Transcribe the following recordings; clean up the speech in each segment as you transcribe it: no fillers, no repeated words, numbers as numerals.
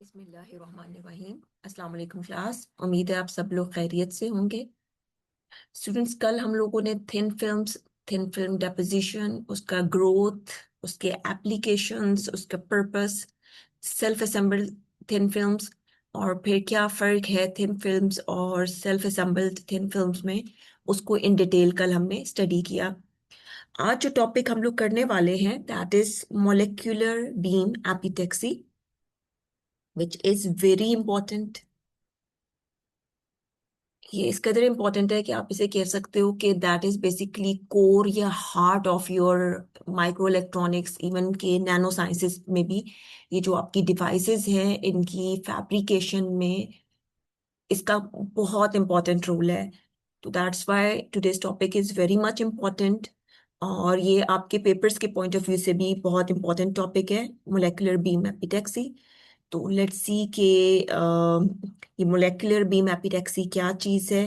बिस्मिल्लाहिर्रहमानिर्रहीम। अस्सलाम वालेकुम क्लास। उम्मीद है आप सब लोग खैरियत से होंगे। स्टूडेंट्स, कल हम लोगों ने थिन फिल्म डेपोजिशन, उसका ग्रोथ, उसके एप्लीकेशंस, उसका purpose, self assembled thin films और फिर क्या फ़र्क है थिन फिल्म्स और सेल्फ असेंबल्ड थिन फिल्म्स में, उसको इन डिटेल कल हमने स्टडी किया। आज जो टॉपिक हम लोग करने वाले हैं that is molecular beam epitaxy, which is very important. ये इस कदर इम्पोर्टेंट है कि आप इसे कह सकते हो कि दैट इज बेसिकली कोर या heart of your micro electronics, even के नैनो साइंसेस में भी। ये जो आपकी डिवाइसेस हैं इनकी फैब्रिकेशन में इसका बहुत इंपॉर्टेंट रोल है। तो that's why today's topic is very much important. और ये आपके पेपर्स के पॉइंट ऑफ व्यू से भी बहुत इंपॉर्टेंट टॉपिक है, मोलेकुलर बीम एपिटेक्सी। तो लेट्स सी के ये मोलेकुलर बीम एपिटेक्सी क्या चीज़ है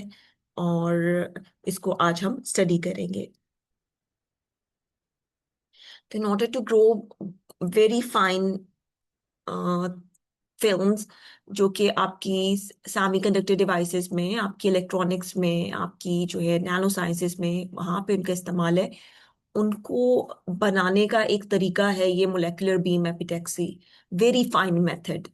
और इसको आज हम स्टडी करेंगे। तो in order to grow very fine films, जो कि आपकी सेमीकंडक्टर डिवाइसेस में, आपकी इलेक्ट्रॉनिक्स में, आपकी जो है नैनो साइंसेस में, वहाँ पे उनका इस्तेमाल है। उनको बनाने का एक तरीका है ये molecular beam epitaxy, very fine method.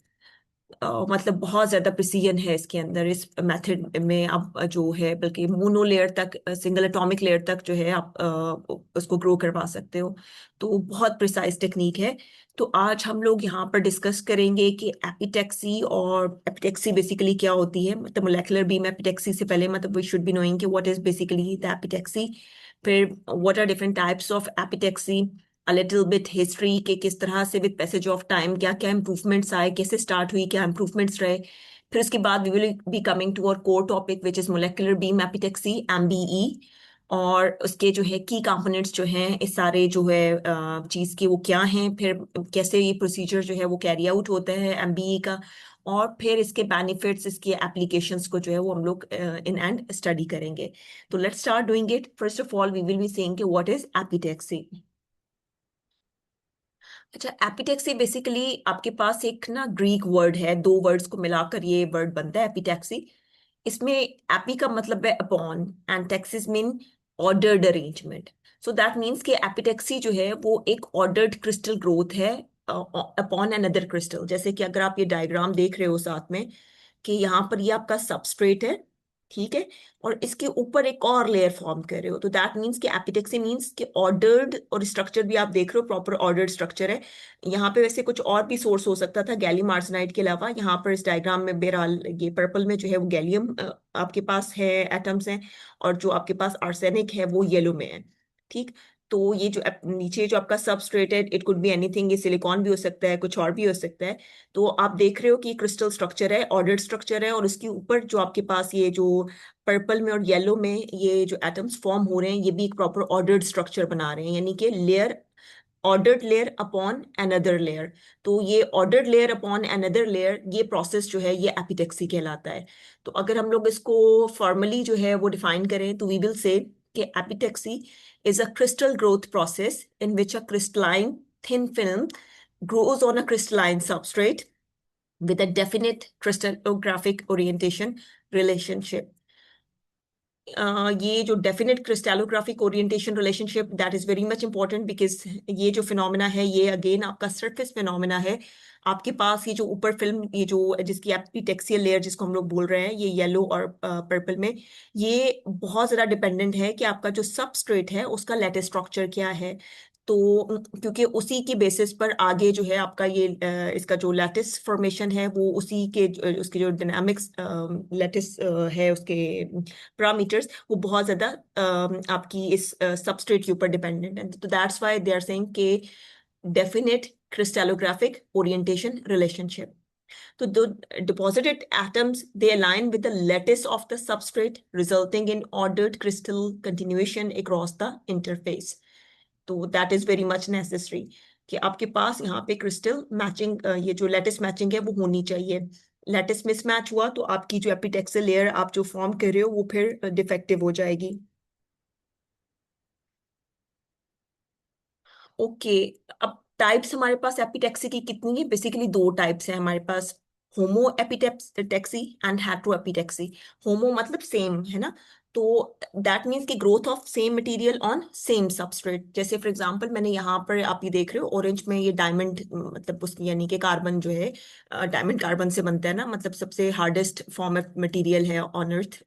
मतलब बहुत ज्यादा प्रिसीजन है इसके अंदर, इस मेथड में आप जो है बल्कि मोनो लेयर तक, सिंगल एटॉमिक लेयर तक जो है आप उसको ग्रो करवा सकते हो। तो बहुत प्रिसाइज टेक्निक है। तो आज हम लोग यहाँ पर डिस्कस करेंगे कि एपिटेक्सी, और एपिटेक्सी बेसिकली क्या होती है। मतलब मोलेकुलर बीम एपिटेक्सी से पहले मतलब वी शुड बी नोइंग कि what is basically the epitaxy. फिर what are different types of epitaxy, a little bit history के किस तरह से विद पैसेज ऑफ टाइम क्या क्या इंप्रूवमेंट्स आए, कैसे स्टार्ट हुई, क्या इंप्रूवमेंट्स रहे। फिर उसके बाद we will be coming to our core topic which is molecular beam epitaxy, MBE. और उसके जो है की कंपोनेंट्स जो हैं इस सारे जो है चीज़ के, वो क्या हैं, फिर कैसे ये प्रोसीजर जो है वो कैरी आउट होता है एमबीई का। और फिर इसके बेनिफिट्स, इसके एप्लीकेशंस को जो है वो हम लोग इन एंड स्टडी करेंगे। तो let's start doing it. First of all we will be saying कि व्हाट इज एपिटेक्सी। अच्छा, एपिटैक्सी बेसिकली आपके पास एक ना ग्रीक वर्ड है, दो वर्ड्स को मिलाकर ये वर्ड बनता है एपिटैक्सी। इसमें एपी का मतलब है upon and taxis mean ordered arrangement. So that means कि एपिटैक्सी जो है वो एक ऑर्डर्ड क्रिस्टल ग्रोथ है अपॉन अनदर क्रिस्टल। जैसे कि अगर आप ये डायग्राम देख रहे हो साथ में, कि यहाँ पर ये आपका सबस्ट्रेट है, ठीक है, और इसके ऊपर एक और लेयर फॉर्म कर रहे हो। तो दैट मीन्स कि एपिटेक्सी मीन्स कि ऑर्डर्ड, और स्ट्रक्चर भी आप देख रहे हो प्रॉपर ऑर्डर्ड स्ट्रक्चर है। यहाँ पे वैसे कुछ और भी सोर्स हो सकता था गैलियम आर्सेनाइड के अलावा। यहाँ पर इस डायग्राम में बहरहाल ये पर्पल में जो है वो गैलियम आपके पास है, एटम्स हैं। और जो आपके पास आर्सेनिक है वो येलो में है, ठीक। तो ये जो नीचे जो आपका सबस्ट्रेट है, इट कुड बी एनीथिंग, ये सिलिकॉन भी हो सकता है, कुछ और भी हो सकता है। तो आप देख रहे हो कि क्रिस्टल स्ट्रक्चर है, ऑर्डर्ड स्ट्रक्चर है, और उसके ऊपर जो आपके पास ये जो पर्पल में और येलो में ये जो एटम्स फॉर्म हो रहे हैं, ये भी एक प्रॉपर ऑर्डर्ड स्ट्रक्चर बना रहे हैं, यानी कि layer, ordered layer upon another layer. तो ये ordered layer upon another layer, ये प्रोसेस जो है ये एपिटेक्सी कहलाता है। तो अगर हम लोग इसको फॉर्मली जो है वो डिफाइन करें तो वी विल से कि एपिटेक्सी is a crystal growth process in which a crystalline thin film grows on a crystalline substrate with a definite crystallographic orientation relationship. ये जो definite crystallographic orientation relationship, that is very much important, because ये जो phenomena है ये again आपका surface phenomena है। आपके पास ये जो ऊपर फिल्म, ये जो जिसकी एपिटेक्सियल लेयर जिसको हम लोग बोल रहे हैं, ये येलो और पर्पल में, ये बहुत ज़्यादा डिपेंडेंट है कि आपका जो सबस्ट्रेट है उसका लैटिस स्ट्रक्चर क्या है। तो क्योंकि उसी की बेसिस पर आगे जो है आपका ये इसका जो लैटिस फॉर्मेशन है वो उसी के उसके जो डायनामिक्स लैटिस है, उसके पैरामीटर्स वो बहुत ज्यादा आपकी इस सबस्ट्रेट के ऊपर डिपेंडेंट है। तो that's why they are saying के definite crystallographic orientation relationship. So the deposited atoms, they align with the lattice of the substrate, resulting in ordered crystal continuation across the interface. तो that is very much necessary कि आपके पास यहाँ पे crystal matching, ये जो lattice matching है वो होनी चाहिए। लैटिस मिसमैच हुआ तो आपकी जो एपिटेक्सल लेयर आप जो फॉर्म कर रहे हो वो फिर डिफेक्टिव हो जाएगी। ओके, अब टाइप्स हमारे पास एपिटेक्सी की कितनी है? बेसिकली दो टाइप्स हैं हमारे पास। होमो एपिटेक्सी एंड हेट्रो एपिटेक्सी। होमो मतलब सेम, है ना, तो दैट मीन्स की growth of same material on same substrate. जैसे फॉर एग्जांपल मैंने यहाँ पर आप ये देख रहे हो ऑरेंज में, ये डायमंड मतलब उसकी यानी कि कार्बन जो है, डायमंड कार्बन से बनता है ना, मतलब सबसे हार्डेस्ट फॉर्म ऑफ मटेरियल है ऑन अर्थ।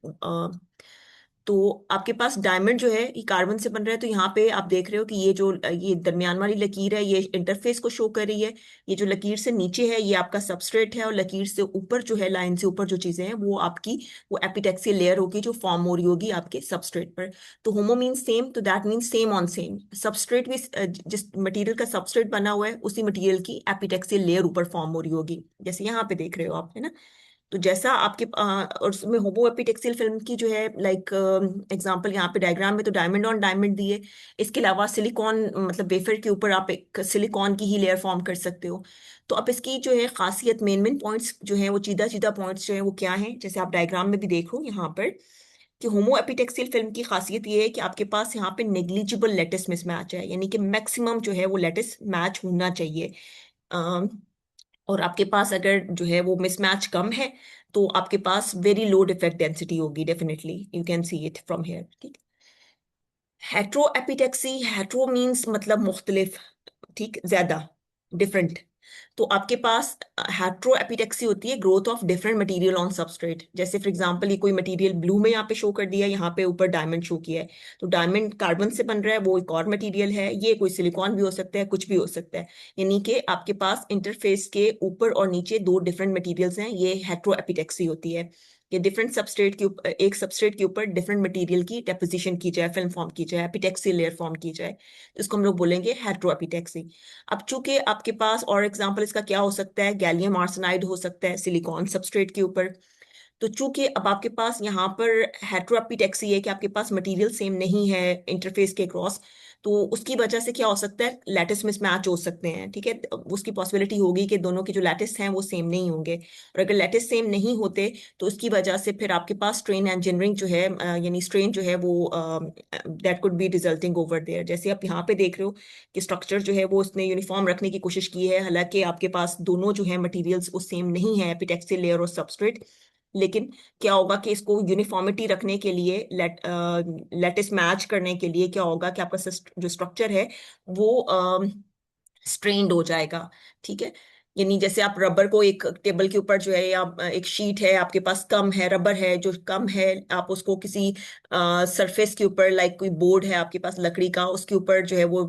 तो आपके पास डायमंड जो है ये कार्बन से बन रहा है, तो यहाँ पे आप देख रहे हो कि ये जो ये दरमियान वाली लकीर है ये इंटरफेस को शो कर रही है। ये जो लकीर से नीचे है ये आपका सबस्ट्रेट है, और लकीर से ऊपर जो है, लाइन से ऊपर जो चीजें हैं वो आपकी वो एपिटेक्सियल लेयर होगी जो फॉर्म हो रही होगी आपके सबस्ट्रेट पर। तो होमो मीन्स सेम, तो that means same on same substrate भी, जिस मटेरियल का सबस्ट्रेट बना हुआ है उसी मटेरियल की एपिटेक्सियल लेयर ऊपर फॉर्म हो रही होगी, जैसे यहाँ पे देख रहे हो आप, है ना। तो जैसा आपके और उसमें होमो एपिटेक्सियल फिल्म की जो है लाइक एग्जांपल यहाँ पे डायग्राम में तो डायमंड ऑन डायमंड दिए। इसके अलावा सिलिकॉन मतलब वेफर के ऊपर आप एक सिलिकॉन की ही लेयर फॉर्म कर सकते हो। तो अब इसकी जो है खासियत, मेन मेन पॉइंट्स जो है वो चीदा चीदा पॉइंट्स जो है वो क्या है, जैसे आप डायग्राम में भी देखो यहाँ पर कि होमो एपिटेक्सियल फिल्म की खासियत ये है कि आपके पास यहाँ पे नेग्लिजिबल लेटिस मिसमैच है, यानी कि मैक्सिमम जो है वो लेटिस मैच होना चाहिए। और आपके पास अगर जो है वो मिसमैच कम है तो आपके पास वेरी लो डिफेक्ट डेंसिटी होगी, definitely you can see it from here, ठीक। हेट्रो एपिटेक्सी, हेट्रो मींस मतलब मुख्तलिफ, ठीक, ज्यादा, डिफरेंट। तो आपके पास हेट्रो एपिटेक्सी होती है growth of different material on substrate. जैसे फॉर एग्जांपल ये कोई मटेरियल ब्लू में यहाँ पे शो कर दिया है, यहाँ पे ऊपर डायमंड शो किया है, तो डायमंड कार्बन से बन रहा है, वो एक और मटेरियल है, ये कोई सिलिकॉन भी हो सकता है, कुछ भी हो सकता है। यानी कि आपके पास इंटरफेस के ऊपर और नीचे दो डिफरेंट मटेरियल्स हैं, ये हेट्रो एपिटेक्सी होती है। ये डिफरेंट सबस्ट्रेट के ऊपर, एक सबस्ट्रेट के ऊपर डिफरेंट मटेरियल की डेपोजिशन की जाए, फिल्म फॉर्म की जाए, एपिटेक्सी लेयर फॉर्म की जाए, तो इसको हम लोग बोलेंगे हेट्रो एपिटेक्सी। अब चूंकि आपके पास और एग्जांपल इसका क्या हो सकता है, गैलियम आर्सेनाइड हो सकता है सिलिकॉन सबस्ट्रेट के ऊपर। तो चूंकि अब आपके पास यहाँ पर हेट्रोएपिटेक्सी है कि आपके पास मटेरियल सेम नहीं है इंटरफेस के क्रॉस, तो उसकी वजह से क्या हो सकता है, लैटिस मिसमैच हो सकते हैं, ठीक है। उसकी पॉसिबिलिटी होगी कि दोनों के जो लैटिस हैं वो सेम नहीं होंगे, और अगर लैटिस सेम नहीं होते तो उसकी वजह से फिर आपके पास स्ट्रेन इंजीनियरिंग जो है, यानी स्ट्रेन जो है वो that could be resulting over there. जैसे आप यहाँ पे देख रहे हो कि स्ट्रक्चर जो है वो उसने यूनिफॉर्म रखने की कोशिश की है, हालांकि आपके पास दोनों जो है मटेरियल्स वो सेम नहीं है, एपिटेक्सियल लेयर और सबस्ट्रेट। लेकिन क्या होगा कि इसको यूनिफॉर्मिटी रखने के लिए, लेटिस मैच करने के लिए क्या होगा कि आपका जो स्ट्रक्चर है वो स्ट्रेन्ड हो जाएगा, ठीक है। यानी जैसे आप रबर को एक टेबल के ऊपर जो है, या एक शीट है आपके पास, कम है रबर है जो कम है, आप उसको किसी सरफेस के ऊपर, लाइक कोई बोर्ड है आपके पास लकड़ी का, उसके ऊपर जो है वो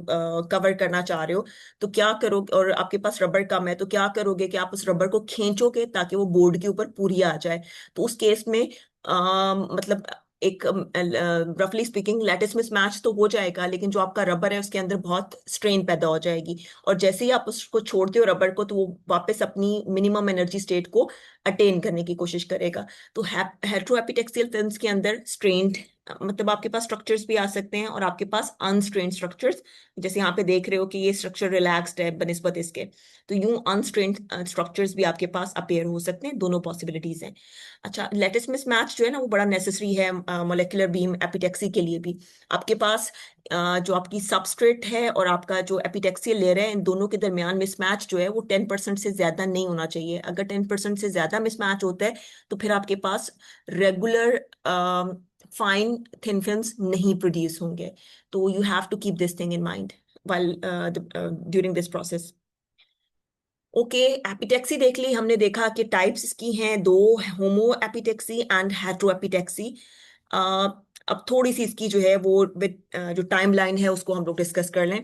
कवर करना चाह रहे हो, तो क्या करोगे, और आपके पास रबर कम है तो क्या करोगे कि आप उस रबर को खींचोगे ताकि वो बोर्ड के ऊपर पूरी आ जाए। तो उस केस में मतलब एक रफली स्पीकिंग लैटिस मिसमैच तो हो जाएगा, लेकिन जो आपका रबर है उसके अंदर बहुत स्ट्रेन पैदा हो जाएगी, और जैसे ही आप उसको छोड़ते हो रबर को तो वो वापस अपनी मिनिमम एनर्जी स्टेट को अटेन करने की कोशिश करेगा। तो हेट्रोएपिटेक्सियल फिल्म्स के अंदर स्ट्रेन्ड मतलब आपके पास स्ट्रक्चर्स भी आ सकते हैं, और आपके पास अनस्ट्रेन्ड स्ट्रक्चर्स, जैसे यहाँ पे देख रहे हो कि ये स्ट्रक्चर रिलैक्स्ड है बनिस्बत इसके, तो यूं अनस्ट्रेन्ड स्ट्रक्चर्स भी आपके पास अपेयर हो सकते हैं, दोनों पॉसिबिलिटीज हैं। अच्छा, लेटिस मिसमैच जो है ना वो बड़ा नेसेसरी है मोलेकुलर बीम एपिटेक्सी के लिए भी। आपके पास जो आपकी सबस्ट्रेट है और आपका जो एपिटेक्सियल लेयर है, इन दोनों के दरमियान मिसमैच जो है वो 10% से ज्यादा नहीं होना चाहिए। अगर 10% से ज्यादा मिसमैच होता है तो फिर आपके पास रेगुलर फाइन थिन फिल्म्स नहीं प्रोड्यूस होंगे। तो you have to keep this thing in mind while during this process. Okay, epitaxy देख ली हमने, देखा कि टाइप्स इसकी हैं दो, होमो एपिटेक्सी एंड हेट्रो एपिटेक्सी। अब थोड़ी सी इसकी जो है वो विद जो टाइमलाइन है उसको हम लोग डिस्कस कर लें।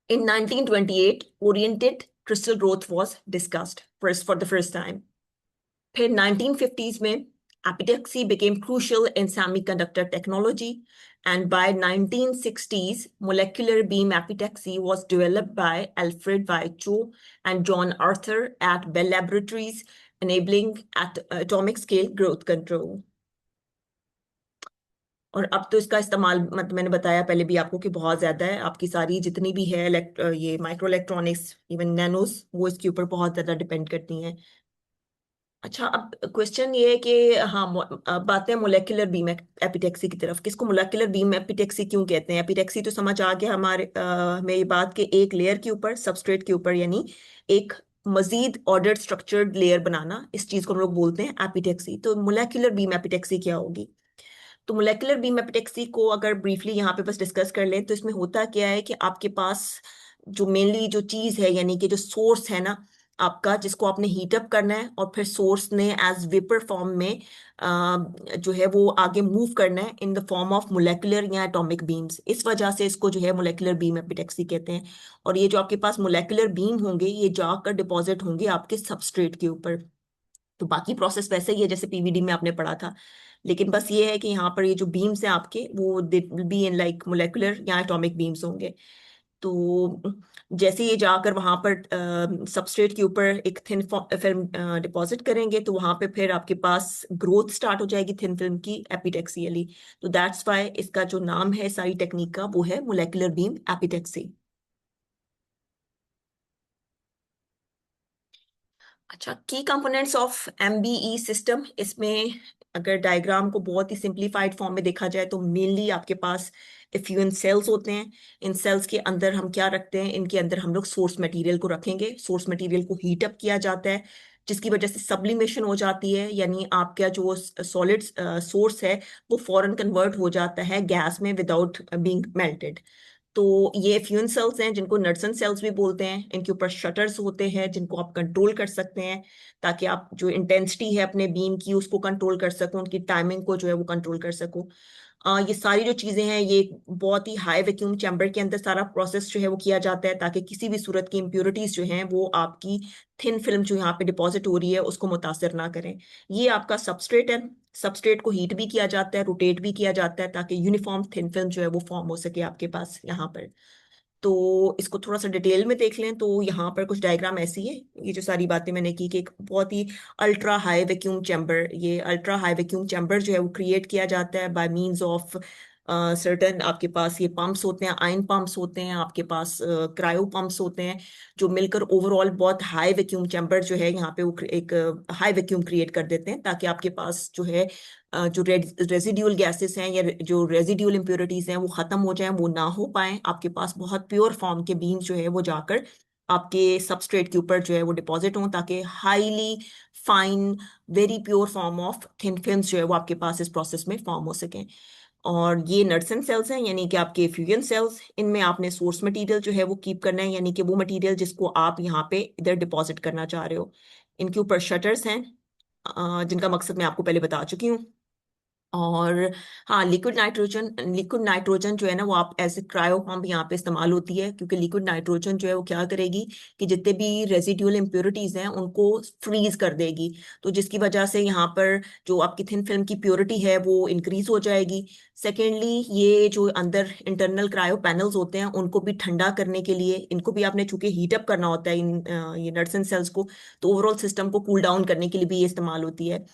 इन 1928 oriented crystal growth was discussed first for the first time. फिर 1950s में epitaxy became crucial in semiconductor technology, and by 1960s molecular beam epitaxy was developed by Alfred Weichel and John Arthur at Bell Laboratories, enabling at atomic scale growth control. और अब तो इसका इस्तेमाल मतलब मैंने बताया पहले भी आपको कि बहुत ज्यादा है, आपकी सारी जितनी भी है ये माइक्रो इलेक्ट्रॉनिक्स, इवन नैनोस, वो इसके ऊपर बहुत ज्यादा डिपेंड करती हैं। अच्छा, अब क्वेश्चन ये है कि हाँ, अब बातें हैं मोलेकुलर बीम एपिटेक्सी की तरफ। किसको मोलेकुलर बीम एपिटेक्सी क्यों कहते हैं? एपिटेक्सी तो समझ आ गया हमें ये बात कि एक लेयर के ऊपर, सबस्ट्रेट के ऊपर, यानी एक मजीद ऑर्डर्ड स्ट्रक्चर्ड लेयर बनाना, इस चीज को हम लोग बोलते हैं एपिटेक्सी। तो मोलेकुलर बीम एपिटेक्सी क्या होगी? तो मोलेकुलर बीम एपिटेक्सी को अगर ब्रीफली यहाँ पे बस डिस्कस कर लें, तो इसमें होता क्या है कि आपके पास जो मेनली जो चीज है, यानी कि जो सोर्स है ना आपका, जिसको आपने हीटअप करना है और फिर सोर्स ने एज वेपर फॉर्म में जो है वो आगे मूव करना है in the form of molecular या एटॉमिक बीम्स। इस वजह से इसको जो है मोलेकुलर बीम एपिटेक्सी कहते हैं। और ये जो आपके पास मोलेकुलर बीम होंगे, ये जाकर डिपॉजिट होंगे आपके सबस्ट्रेट के ऊपर। तो बाकी प्रोसेस वैसे ही है जैसे पीवीडी में आपने पढ़ा था, लेकिन बस ये है कि यहाँ पर ये जो बीम्स हैं आपके, वो will be in like molecular या एटॉमिक बीम्स होंगे। तो जैसे ये जाकर वहां पर सबस्ट्रेट के ऊपर एक थिन फिल्म डिपॉजिट करेंगे, तो वहां पे फिर आपके पास ग्रोथ स्टार्ट हो जाएगी थिन फिल्म की एपिटेक्सियली। तो दैट्स वाई इसका जो नाम है सारी टेक्निक का, वो है मोलेकुलर बीम एपिटेक्सी। अच्छा, की कंपोनेंट्स ऑफ एमबीई सिस्टम, इसमें अगर डायग्राम को बहुत ही सिंप्लीफाइड फॉर्म में देखा जाए तो मेनली आपके पास इफ्यूएन सेल्स होते हैं। इन सेल्स के अंदर हम क्या रखते हैं? इनके अंदर हम लोग सोर्स मटेरियल को रखेंगे। सोर्स मटेरियल को हीट अप किया जाता है, जिसकी वजह से सब्लिमेशन हो जाती है, यानी आपका जो सॉलिड सोर्स है वो फौरन कन्वर्ट हो जाता है गैस में विदाउट बीइंग मेल्टेड। तो ये फ्यून सेल्स हैं जिनको नड्सन सेल्स भी बोलते हैं। इनके ऊपर शटर्स होते हैं जिनको आप कंट्रोल कर सकते हैं, ताकि आप जो इंटेंसिटी है अपने बीम की उसको कंट्रोल कर सको, उनकी टाइमिंग को जो है वो कंट्रोल कर सको। ये सारी जो चीजें हैं, ये बहुत ही हाई वैक्यूम चैम्बर के अंदर सारा प्रोसेस जो है वो किया जाता है, ताकि किसी भी सूरत की इम्प्योरिटीज जो हैं वो आपकी थिन फिल्म जो यहाँ पे डिपॉजिट हो रही है उसको मुतासर ना करें। ये आपका सबस्ट्रेट है। सबस्ट्रेट को हीट भी किया जाता है, रोटेट भी किया जाता है, ताकि यूनिफॉर्म थिन फिल्म जो है वो फॉर्म हो सके आपके पास यहाँ पर। तो इसको थोड़ा सा डिटेल में देख लें, तो यहाँ पर कुछ डायग्राम ऐसी है। ये जो सारी बातें मैंने की कि एक बहुत ही अल्ट्रा हाई वैक्यूम चैम्बर, ये अल्ट्रा हाई वैक्यूम चैम्बर जो है वो क्रिएट किया जाता है बाय मींस ऑफ सर्टन। आपके पास ये पंप्स होते हैं, आयन पंप्स होते हैं, आपके पास क्रायो पंप्स होते हैं, जो मिलकर ओवरऑल बहुत हाई वैक्यूम चैम्बर जो है यहाँ पे वो एक हाई वैक्यूम क्रिएट कर देते हैं, ताकि आपके पास जो है जो रेजिड्यूल गैसेस हैं या जो रेजिड्यूल इम्प्योरिटीज हैं वो खत्म हो जाएं, वो ना हो पाए। आपके पास बहुत प्योर फॉर्म के बीम जो है वो जाकर आपके सबस्ट्रेट के ऊपर जो है वो डिपॉजिट हों, ताकि highly fine very pure form of thin films जो है वो आपके पास इस प्रोसेस में फॉर्म हो सकें। और ये नड्सन सेल्स हैं, यानी कि आपके फ्यूजन सेल्स। इनमें आपने सोर्स मटेरियल जो है वो कीप करना है, यानी कि वो मटेरियल जिसको आप यहाँ पे इधर डिपॉजिट करना चाह रहे हो। इनके ऊपर शटर्स हैं, जिनका मकसद मैं आपको पहले बता चुकी हूँ। और हाँ, लिक्विड नाइट्रोजन जो है ना वो आप एज ए क्रायो पंप यहाँ पे इस्तेमाल होती है, क्योंकि लिक्विड नाइट्रोजन जो है वो क्या करेगी कि जितने भी रेजिडुअल इम्प्योरिटीज हैं उनको फ्रीज कर देगी। तो जिसकी वजह से यहाँ पर जो आपकी थिन फिल्म की प्योरिटी है वो इंक्रीज हो जाएगी। सेकेंडली, ये जो अंदर इंटरनल क्रायो पैनल्स होते हैं उनको भी ठंडा करने के लिए, इनको भी आपने चूंकि हीटअप करना होता है ये नट्स एंड सेल्स को, तो ओवरऑल सिस्टम को कूल डाउन करने के लिए भी ये इस्तेमाल होती है।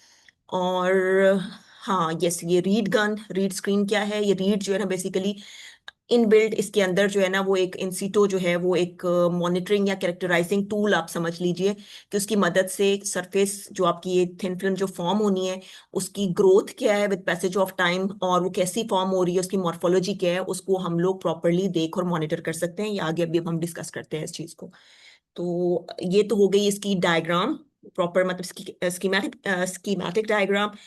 और हाँ यस, ये रीड गन, रीड स्क्रीन क्या है? ये रीड जो है ना बेसिकली इनबिल्ट इसके अंदर जो है ना वो एक इंसीटो जो है वो एक मॉनिटरिंग या कैरेक्टराइजिंग टूल आप समझ लीजिए, कि उसकी मदद से सरफेस जो आपकी ये थिन फिल्म जो फॉर्म होनी है उसकी ग्रोथ क्या है विद पैसेज ऑफ टाइम, और वो कैसी फॉर्म हो रही है, उसकी मॉर्फोलॉजी क्या है, उसको हम लोग प्रॉपरली देख और मॉनिटर कर सकते हैं। ये आगे अभी अब हम डिस्कस करते हैं इस चीज को। तो ये तो हो गई इसकी डायग्राम प्रॉपर, मतलब स्कीमेटिक स्कीमेटिक डायग्राम।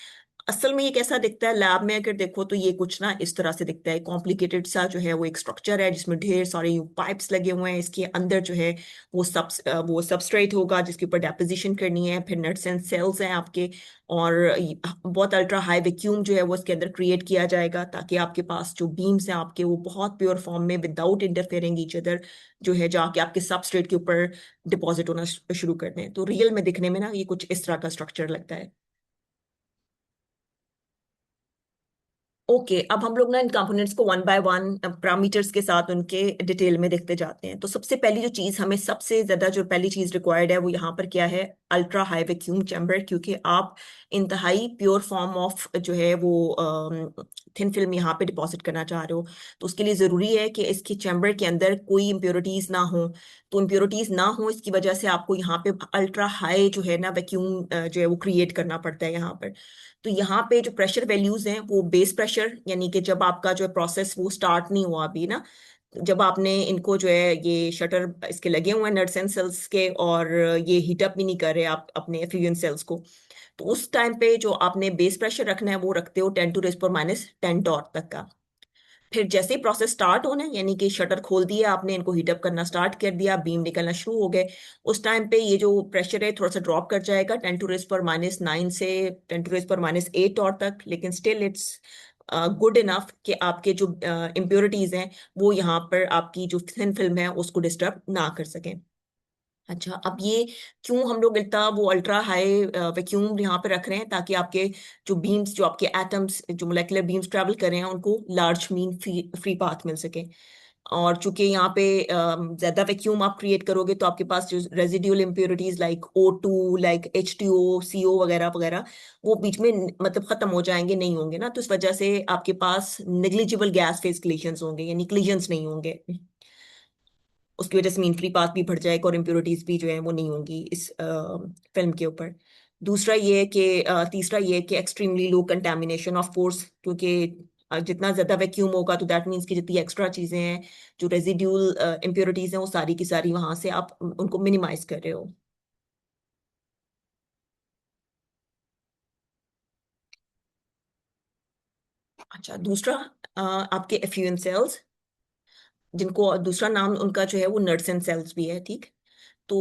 असल में ये कैसा दिखता है लैब में अगर देखो, तो ये कुछ ना इस तरह से दिखता है। कॉम्प्लिकेटेड सा जो है वो एक स्ट्रक्चर है जिसमें ढेर सारे पाइप्स लगे हुए हैं। इसके अंदर जो है वो सबस्ट्रेट होगा जिसके ऊपर डेपोजिशन करनी है, फिर नट्स एंड सेल्स हैं आपके। और बहुत अल्ट्रा हाई वैक्यूम जो है वो इसके अंदर क्रिएट किया जाएगा, ताकि आपके पास जो बीम्स हैं आपके वो बहुत प्योर फॉर्म में विदाउट इंटरफेयरिंग ईच अदर जो है जाके आपके सबस्ट्रेट के ऊपर डिपॉजिट होना शुरू कर दें। तो रियल में दिखने में ना ये कुछ इस तरह का स्ट्रक्चर लगता है। ओके, अब हम लोग ना इन कंपोनेंट्स को वन बाय वन पैरामीटर्स के साथ उनके डिटेल में देखते जाते हैं। तो सबसे पहली जो चीज हमें सबसे ज्यादा जो पहली चीज रिक्वायर्ड है वो यहाँ पर क्या है? अल्ट्रा हाई वैक्यूम चैम्बर, क्योंकि आप इंतहाई प्योर फॉर्म ऑफ जो है वो थिन फिल्म यहाँ पे डिपॉजिट करना चाह रहे हो। तो उसके लिए जरूरी है कि इसके चैम्बर के अंदर कोई इम्प्योरिटीज ना हो। तो इम्प्योरिटीज ना हो इसकी वजह से आपको यहाँ पे अल्ट्रा हाई जो है ना वैक्यूम जो है वो क्रिएट करना पड़ता है यहाँ पर। तो यहाँ पे जो प्रेशर वैल्यूज हैं वो बेस प्रेशर, यानी कि जब आपका जो प्रोसेस वो स्टार्ट नहीं हुआ अभी ना, जब आपने इनको जो है ये शटर इसके लगे हुए हैं नट्स एंड सेल्स के, और ये हीट अप भी नहीं कर रहे आप अपने एफ्यूजन सेल्स को, तो उस टाइम पे जो आपने बेस प्रेशर रखना है वो रखते हो 10⁻⁻10 टॉर्क तक का। फिर जैसे ही प्रोसेस स्टार्ट होना है, यानी कि शटर खोल दिया आपने, इनको हीट अप करना स्टार्ट कर दिया, बीम निकलना शुरू हो गए, उस टाइम पे ये जो प्रेशर है थोड़ा सा ड्रॉप कर जाएगा 10⁻⁻9 से 10⁻⁸ और तक, लेकिन स्टिल इट्स गुड इनफ कि आपके जो इम्प्योरिटीज हैं वो यहाँ पर आपकी जो थिन फिल्म है उसको डिस्टर्ब ना कर सकें। अच्छा, अब ये क्यों हम लोग इतना वो अल्ट्रा हाई वैक्यूम यहाँ पे रख रहे हैं, ताकि आपके जो बीम्स, जो आपके एटम्स, जो मोलेकुलर बीम्स ट्रैवल कर रहे हैं उनको लार्ज मीन फ्री पाथ मिल सके। और चूंकि यहाँ पे ज्यादा वैक्यूम आप क्रिएट करोगे तो आपके पास जो residual impurities like O2, like H2O, CO वगैरह वगैरह, वो बीच में मतलब खत्म हो जाएंगे, नहीं होंगे ना, तो इस वजह से आपके पास नेग्लिजिबल गैस फेज कलीशंस होंगे, यानी कलीजन्स नहीं होंगे। उसकी वजह से मीन फ्री पाथ भी बढ़ जाएगा और इम्प्योरिटीज भी जो है वो नहीं होंगी इस फिल्म के ऊपर। दूसरा ये है कि तीसरा ये है कि extremely low contamination of course, क्योंकि जितना ज्यादा वैक्यूम होगा तो दैट मीन्स कि जितनी एक्स्ट्रा चीजें हैं, जो रेजिड्यूल इम्प्योरिटीज हैं, वो सारी की सारी वहां से आप उनको मिनिमाइज कर रहे हो। अच्छा, दूसरा आपके एफ्यूएन सेल्स, जिनको दूसरा नाम उनका जो है वो नर्सन सेल्स भी है, ठीक। तो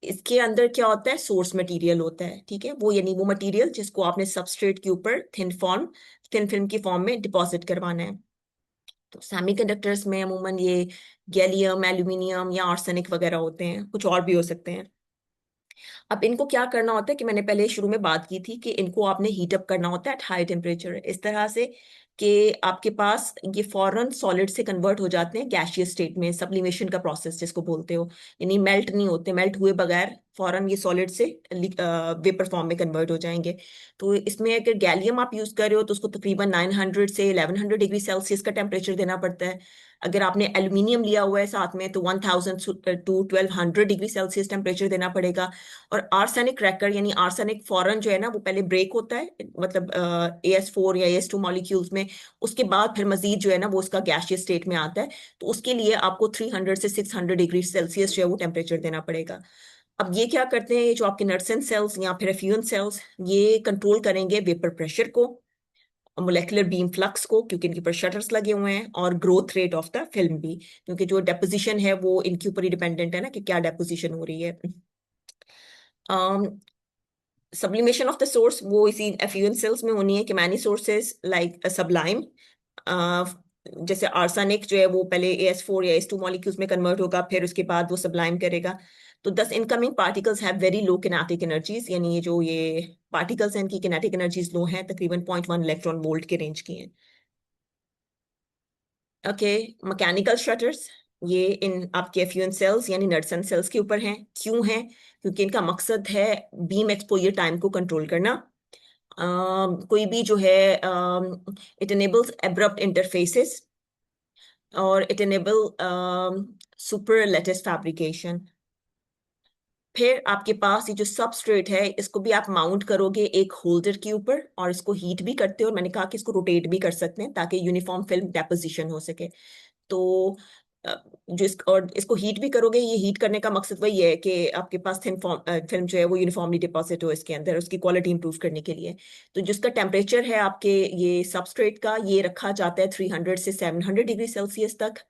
इसके अंदर क्या होता है, सोर्स मटेरियल होता है, ठीक है, वो यानी वो मटेरियल जिसको आपने सबस्ट्रेट के ऊपर थिन फिल्म की फॉर्म में डिपॉजिट करवाना है। तो सेमीकंडक्टर्स में अमूमन ये गैलियम, एल्यूमिनियम या आर्सेनिक वगैरह होते हैं, कुछ और भी हो सकते हैं। अब इनको क्या करना होता है कि मैंने पहले शुरू में बात की थी कि इनको आपने हीट अप करना होता है एट हाई टेम्परेचर, इस तरह से कि आपके पास ये फॉरन सॉलिड से कन्वर्ट हो जाते हैं गैशियस स्टेट में, सब्लिमेशन का प्रोसेस जिसको बोलते हो, यानी मेल्ट नहीं होते, मेल्ट हुए बगैर फॉरन ये सॉलिड से वेपर फॉर्म में कन्वर्ट हो जाएंगे। तो इसमें अगर गैलियम आप यूज कर रहे हो तो उसको तकरीबन 900 से 1100 डिग्री सेल्सियस का टेम्परेचर देना पड़ता है। अगर आपने एल्यूमिनियम लिया हुआ है साथ में तो 1000 टू 1200 डिग्री सेल्सियस टेम्परेचर देना पड़ेगा। और आर्सेनिक क्रैकर, यानी आर्सेनिक फॉरन जो है ना वो पहले ब्रेक होता है, मतलब AS4 या AS2 मॉलिक्यूल्स में, उसके बाद फिर मजीद जो है ना वो उसका गैशियस स्टेट में आता है। तो उसके लिए आपको 300 से 600 डिग्री सेल्सियस जो है वो टेम्परेचर देना पड़ेगा। अब ये क्या करते हैं, ये जो आपके नट्सन सेल्स या फिर एफ्यूजन सेल्स, ये कंट्रोल करेंगे वेपर प्रेशर को, मोलेकुलर बीम फ्लक्स को, क्योंकि इनके ऊपर शटर्स लगे हुए हैं, और growth rate of the film भी, क्योंकि जो डेपोजिशन है वो इनके ऊपर ही डिपेंडेंट है ना कि क्या डेपोजिशन हो रही है। सब्लिमेशन ऑफ द सोर्स वो इसी एफ्यूएन सेल्स में होनी है कि मैनी सोर्सेज लाइक सबलाइम, जैसे आर्सेनिक जो है वो पहले AS4 या AS2 मॉलिक्यूल्स में कन्वर्ट होगा, फिर उसके बाद वो सबलाइम करेगा। तो दस incoming particles have very low kinetic energies, यानी ये जो ये पार्टिकल्स हैं इनकी किनेटिक एनर्जीज लो हैं, तकरीबन 0.1 इलेक्ट्रॉन वोल्ट के रेंज की हैं। ओके, मैकेनिकल शटर्स, ये इन आपके एफ्यूएन सेल्स यानी नट्सन सेल्स के ऊपर हैं। क्यों हैं? क्योंकि इनका मकसद है बीम एक्सपोजर टाइम को कंट्रोल करना। कोई भी जो है, इट एनेबल्स एब्रप्ट इंटरफेसेस, और it enable super latest fabrication. फिर आपके पास ये जो सबस्ट्रेट है इसको भी आप माउंट करोगे एक होल्डर के ऊपर, और इसको हीट भी करते हो, और मैंने कहा कि इसको रोटेट भी कर सकते हैं ताकि यूनिफॉर्म फिल्म डेपोजिशन हो सके। तो जो और इसको हीट भी करोगे, ये हीट करने का मकसद वही है कि आपके पास थिन फिल्म जो है वो यूनिफॉर्मली डिपॉजिट हो इसके अंदर, उसकी क्वालिटी इंप्रूव करने के लिए। तो जिसका टेम्परेचर है आपके ये सबस्ट्रेट का, ये रखा जाता है 300 से 700 डिग्री सेल्सियस तक।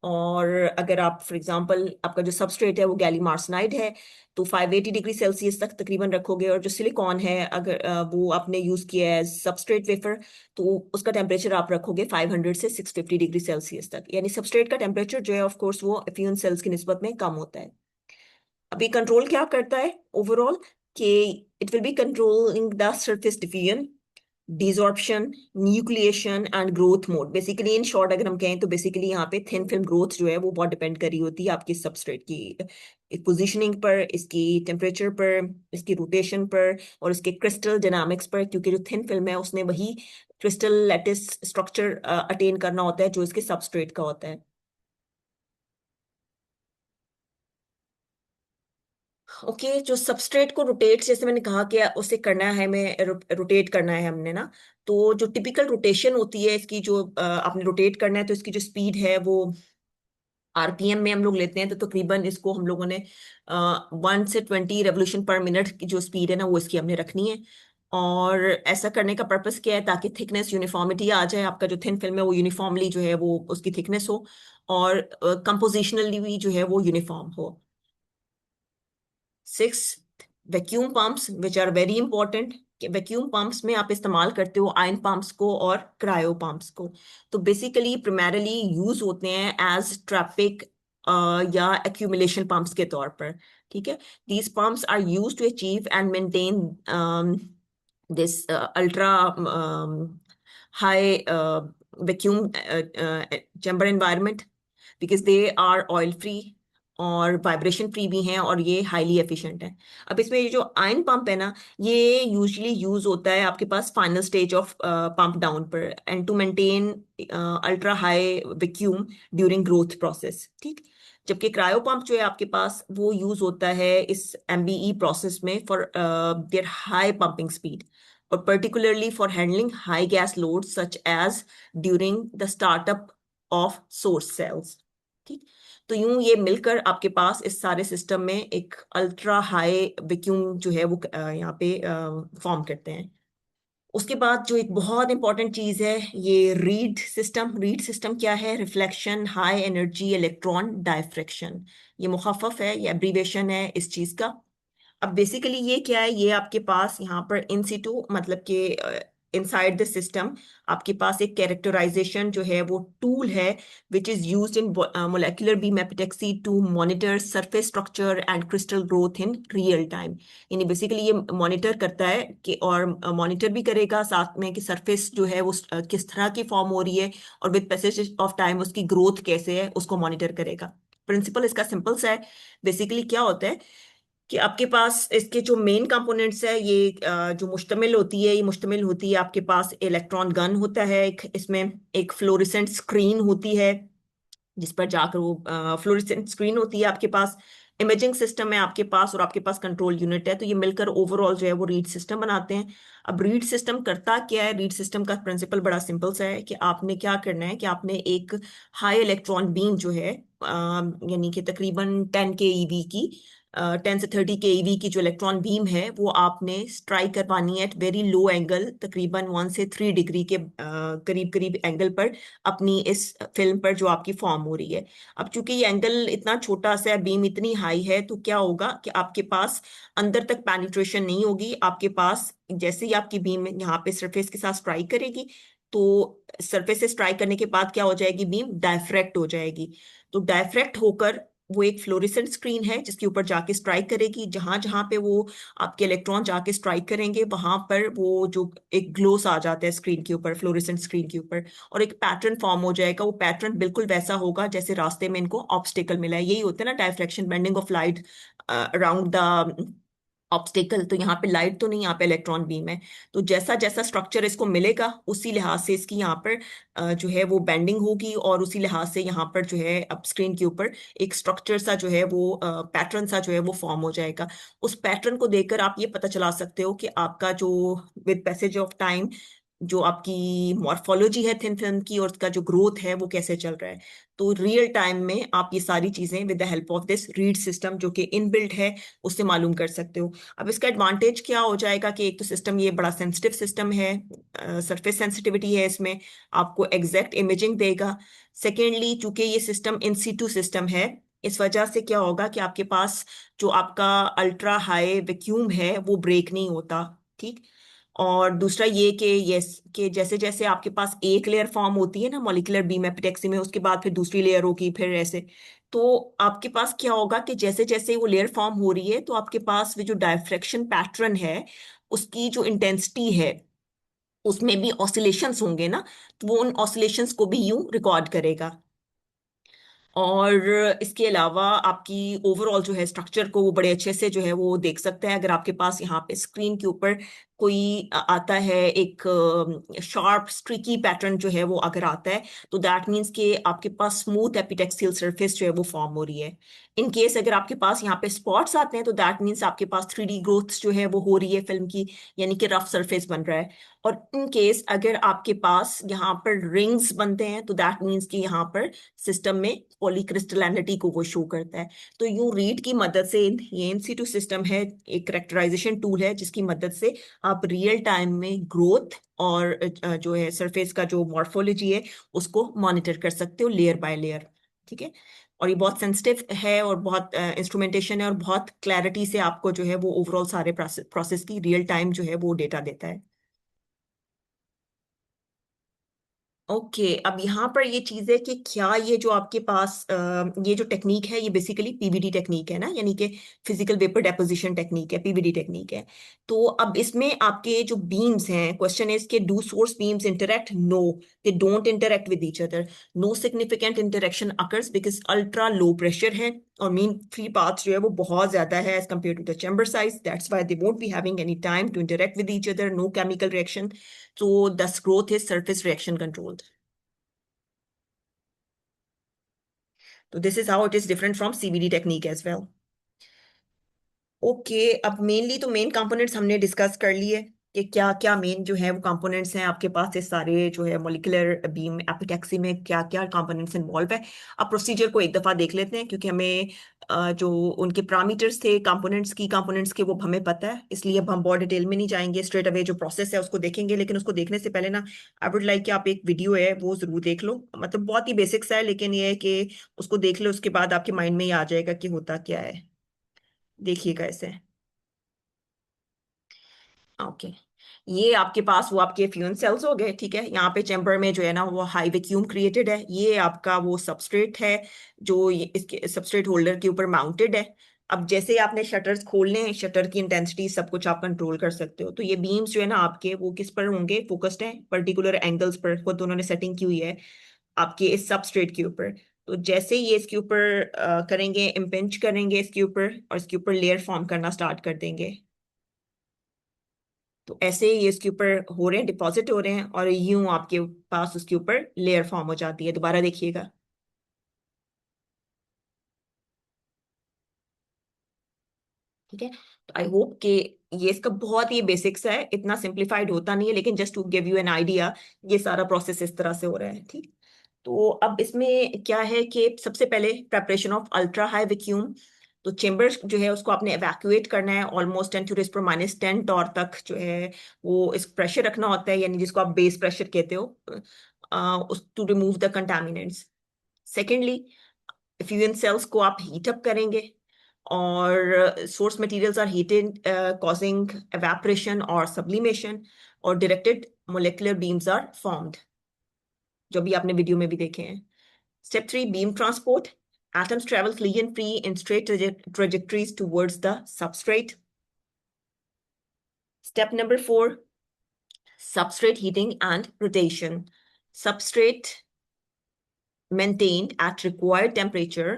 और अगर आप फॉर एग्जांपल आपका जो सबस्ट्रेट है वो गैलियम आर्सेनाइड है तो 580 डिग्री सेल्सियस तक तकरीबन रखोगे, और जो सिलिकॉन है अगर वो आपने यूज किया है सबस्ट्रेट वेफर, तो उसका टेम्परेचर आप रखोगे 500 से 650 डिग्री सेल्सियस तक। यानी सबस्ट्रेट का टेम्परेचर जो है ऑफ कोर्स वो एफ्यूजन सेल्स की निस्बत में कम होता है। अभी कंट्रोल क्या करता है ओवरऑल, कि it will be controlling the surface diffusion, desorption, nucleation and growth mode. Basically in short अगर हम कहें तो बेसिकली यहाँ पे थिन फिल्म ग्रोथ जो है वो बहुत डिपेंड करी होती है आपकी सबस्ट्रेट की पोजीशनिंग पर, इसकी टेम्परेचर पर, इसकी रोटेशन पर, और इसके क्रिस्टल डायनामिक्स पर, क्योंकि जो थिन फिल्म है उसने वही क्रिस्टल लैटिस स्ट्रक्चर अटेन करना होता है जो इसके सबस्ट्रेट का होता है। ओके, जो सबस्ट्रेट को रोटेट, जैसे मैंने कहा कि उसे करना है हमें, रोटेट करना है हमने ना, तो जो टिपिकल रोटेशन होती है इसकी, जो आपने रोटेट करना है तो इसकी जो स्पीड है वो आरपीएम में हम लोग लेते हैं तो तकरीबन इसको हम लोगों ने 1 से 20 रेवोल्यूशन पर मिनट की जो स्पीड है ना वो इसकी हमने रखनी है। और ऐसा करने का पर्पस क्या है, ताकि थिकनेस यूनिफॉर्मिटी आ जाए, आपका जो थिन फिल्म है वो यूनिफॉर्मली जो है वो उसकी थिकनेस हो, और कंपोजिशनली भी जो है वो यूनिफॉर्म हो। 6, vacuum pumps which are very important. Vacuum pumps में आप इस्तेमाल करते हो आयन पंप्स को और क्रायो पंप्स को। तो बेसिकली प्राइमरीली यूज होते हैं एज ट्रैफिक या एक्यूमुलेशन पंप्स के तौर पर। ठीक है। These pumps are use to achieve and maintain this ultra high vacuum chamber environment, because they are oil free और वाइब्रेशन फ्री भी हैं, और ये हाईली एफिशिएंट है। अब इसमें ये जो आयन पंप है ना, ये यूजुअली यूज होता है आपके पास final stage of pump down पर, and to maintain ultra high vacuum during growth process. ठीक। जबकि क्रायो पंप जो है आपके पास वो यूज होता है इस एमबीई प्रोसेस में for their high pumping speed, और particularly for handling high gas loads such as during the startup of source cells। ठीक। तो यूं ये मिलकर आपके पास इस सारे सिस्टम में एक अल्ट्रा हाई वैक्यूम जो है वो यहाँ पे फॉर्म करते हैं। उसके बाद जो एक बहुत इंपॉर्टेंट चीज है, ये रीड सिस्टम। रीड सिस्टम क्या है? Reflection high energy electron diffraction. ये मुखफ़फ़ है, ये एब्रीवेशन है इस चीज का। अब बेसिकली ये क्या है, ये आपके पास यहाँ पर इन सिटू मतलब कि इनसाइड द सिस्टम आपके पास एक कैरेक्टराइजेशन जो है वो टूल है, which is used in molecular beam epitaxy to monitor surface structure and crystal growth in real time. यानी बेसिकली ये मॉनिटर करता है कि, और मॉनिटर भी करेगा साथ में कि सरफेस जो है वो किस तरह की फॉर्म हो रही है, और विद पैसेज ऑफ टाइम उसकी ग्रोथ कैसे है उसको मॉनिटर करेगा। प्रिंसिपल इसका सिंपल सा है। बेसिकली क्या होता है कि आपके पास इसके जो मेन कंपोनेंट्स है, ये जो मुश्तमिल होती है, ये मुश्तमिल होती है आपके पास इलेक्ट्रॉन गन होता है एक, इसमें एक फ्लोरेसेंट स्क्रीन होती है जिस पर जाकर वो फ्लोरेसेंट स्क्रीन होती है आपके पास, इमेजिंग सिस्टम है आपके पास, और आपके पास कंट्रोल यूनिट है। तो ये मिलकर ओवरऑल जो है वो रीड सिस्टम बनाते हैं। अब रीड सिस्टम करता क्या है? रीड सिस्टम का प्रिंसिपल बड़ा सिंपल सा है कि आपने क्या करना है कि आपने एक हाई इलेक्ट्रॉन बीम जो है यानी कि तकरीबन 10 keV की 10 से 30 keV की जो इलेक्ट्रॉन बीम है वो आपने स्ट्राइक करवानी है एट वेरी लो एंगल, तकरीबन 1 से 3 डिग्री के करीब करीब एंगल पर, अपनी इस फिल्म पर जो आपकी फॉर्म हो रही है। अब चूंकि ये एंगल इतना छोटा सा है, बीम इतनी हाई है, तो क्या होगा कि आपके पास अंदर तक पेनिट्रेशन नहीं होगी। आपके पास जैसे ही आपकी बीम यहाँ पे सरफेस के साथ स्ट्राइक करेगी, तो सरफेस से स्ट्राइक करने के बाद क्या हो जाएगी? बीम डायफ्रैक्ट हो जाएगी। तो डायफ्रैक्ट होकर वो एक फ्लोरेसेंट स्क्रीन है जिसके ऊपर जाके स्ट्राइक करेगी। जहां जहां पे वो आपके इलेक्ट्रॉन जाके स्ट्राइक करेंगे, वहां पर वो जो एक ग्लोस आ जाता है स्क्रीन के ऊपर, फ्लोरेसेंट स्क्रीन के ऊपर, और एक पैटर्न फॉर्म हो जाएगा। वो पैटर्न बिल्कुल वैसा होगा जैसे रास्ते में इनको ऑब्स्टेकल मिला है। यही होता है ना diffraction, bending of light around the obstacle. तो यहाँ पे लाइट तो नहीं, यहाँ पे इलेक्ट्रॉन बीम है। तो जैसा जैसा स्ट्रक्चर इसको मिलेगा उसी लिहाज से इसकी यहाँ पर जो है वो बेंडिंग होगी, और उसी लिहाज से यहाँ पर जो है अब स्क्रीन के ऊपर एक स्ट्रक्चर सा जो है वो पैटर्न सा जो है वो फॉर्म हो जाएगा। उस पैटर्न को देखकर आप ये पता चला सकते हो कि आपका जो विद पैसेज ऑफ टाइम जो आपकी मॉर्फोलॉजी है थिन फिल्म की, और उसका जो ग्रोथ है वो कैसे चल रहा है। तो रियल टाइम में आप ये सारी चीजें with the help of this read system जो कि इनबिल्ट है उससे मालूम कर सकते हो। अब इसका एडवांटेज क्या हो जाएगा कि एक तो सिस्टम ये बड़ा सेंसिटिव सिस्टम है, सरफेस सेंसिटिविटी है इसमें, आपको एग्जैक्ट इमेजिंग देगा। सेकेंडली, चूंकि ये सिस्टम इन सीटू सिस्टम है, इस वजह से क्या होगा कि आपके पास जो आपका अल्ट्रा हाई वैक्यूम है वो ब्रेक नहीं होता। ठीक। और दूसरा ये कि यस कि जैसे जैसे आपके पास एक लेयर फॉर्म होती है ना मॉलिक्यूलर बीम एपिटेक्सी में, उसके बाद फिर दूसरी लेयर होगी, फिर ऐसे। तो आपके पास क्या होगा कि जैसे जैसे वो लेयर फॉर्म हो रही है, तो आपके पास वो जो डायफ्रैक्शन पैटर्न है उसकी जो इंटेंसिटी है उसमें भी ऑसिलेशंस होंगे ना, तो वो उन ऑसिलेशंस को भी यूं रिकॉर्ड करेगा। और इसके अलावा आपकी ओवरऑल जो है स्ट्रक्चर को वो बड़े अच्छे से जो है वो देख सकता है। अगर आपके पास यहाँ पे स्क्रीन के ऊपर कोई आता है, एक शार्प स्ट्रिकी पैटर्न जो है वो अगर आता है, तो दैट मीन्स कि आपके पास स्मूथ एपिटेक्सियल सरफेस जो है वो फॉर्म हो रही है। इन केस अगर आपके पास यहाँ पे स्पॉट्स आते हैं, तो दैट मीन्स आपके पास 3D ग्रोथ जो है वो हो रही है फिल्म की, यानी कि रफ सरफेस बन रहा है। और इन केस अगर आपके पास यहाँ पर रिंग्स बनते हैं, तो दैट मीन्स कि यहाँ पर सिस्टम में पॉलीक्रिस्टलिनिटी को वो शो करता है। तो यूं रीड की मदद से, ये इन सिस्टम है, एक करेक्टराइजेशन टूल है जिसकी मदद से आप रियल टाइम में ग्रोथ और जो है सरफेस का जो मॉर्फोलॉजी है उसको मॉनिटर कर सकते हो लेयर बाय लेयर। ठीक है। और ये बहुत सेंसिटिव है और बहुत इंस्ट्रूमेंटेशन है और बहुत क्लैरिटी से आपको जो है वो ओवरऑल सारे प्रोसेस की रियल टाइम जो है वो डेटा देता है। ओके, अब यहाँ पर ये चीज है कि क्या ये जो आपके पास ये जो टेक्निक है ये बेसिकली पीवीडी टेक्निक है ना, यानी कि फिजिकल वेपर डेपोजिशन टेक्निक है, पीवीडी टेक्निक है। तो अब इसमें आपके जो बीम्स हैं, क्वेश्चन इज के do source beams interact? No, they don't interact with each other. No significant interaction occurs because ultra low pressure है और मीन फ्री पाथ जो है वो बहुत ज्यादा है as compare to the chamber size, that's why they won't be having any time to interact with each other, no chemical reaction. so thus growth is surface reaction controlled. So this is how it is different from CBD technique as well. Okay, अब mainly तो main components हमने discuss कर लिए कि क्या क्या main जो है वो कंपोनेंट्स हैं आपके पास, ये सारे जो है मोलिकुलर बीम एपिटैक्सी में क्या क्या कंपोनेंट्स इन्वॉल्व है। अब प्रोसीजर को एक दफा देख लेते हैं, क्योंकि हमें जो उनके पैरामीटर्स थे कंपोनेंट्स की, कंपोनेंट्स के, वो हमें पता है, इसलिए अब हम बहुत डिटेल में नहीं जाएंगे, स्ट्रेट अवे जो प्रोसेस है उसको देखेंगे। लेकिन उसको देखने से पहले ना, आई वुड लाइक कि आप एक वीडियो है वो जरूर देख लो, मतलब बहुत ही बेसिक्स है, लेकिन ये है कि उसको देख लो, उसके बाद आपके माइंड में ये आ जाएगा कि होता क्या है। देखिएगा इसे। ओके, ये आपके पास वो आपके फ्यून सेल्स हो गए। ठीक है, यहाँ पे चैम्बर में जो है ना वो हाई वैक्यूम क्रिएटेड है, ये आपका वो सबस्ट्रेट है जो इसके सबस्ट्रेट होल्डर के ऊपर माउंटेड है। अब जैसे ही आपने शटर्स खोलने हैं, शटर की इंटेंसिटी सब कुछ आप कंट्रोल कर सकते हो। तो ये बीम्स जो है ना आपके, वो किस पर होंगे? फोकस्ड हैं पर्टिकुलर एंगल्स पर, खुद उन्होंने सेटिंग की हुई है आपके इस सबस्ट्रेट के ऊपर। तो जैसे ही ये इसके ऊपर करेंगे, इम्पिंच करेंगे इसके ऊपर, और इसके ऊपर लेयर फॉर्म करना स्टार्ट कर देंगे। तो ऐसे ही ये इसके ऊपर हो रहे हैं, डिपॉजिट हो रहे हैं, और यूं आपके पास उसके ऊपर लेयर फॉर्म हो जाती है। दोबारा देखिएगा। ठीक है। तो आई होप कि ये इसका बहुत ही बेसिक्स है, इतना सिंप्लीफाइड होता नहीं है, लेकिन just to give you an idea, ये सारा प्रोसेस इस तरह से हो रहा है। ठीक। तो अब इसमें क्या है कि सबसे पहले preparation of ultra high vacuum. तो चेम्बर जो है उसको आपने एवैक्यूएट करना है ऑलमोस्ट 10 to the−10 टॉर तक जो है वो इस प्रेशर रखना होता है, यानी जिसको आप बेस प्रेशर कहते हो, उस to remove the contaminants. Secondly, fusion cells को आप हीट अप करेंगे, और source materials are heated causing evaporation और sublimation, और directed molecular beams are formed, जो भी आपने वीडियो में भी देखे हैं। Step 3, beam transport. Atoms travel free and free in straight trajectories towards the substrate. Step number 4, substrate heating and rotation. Substrate maintained at required temperature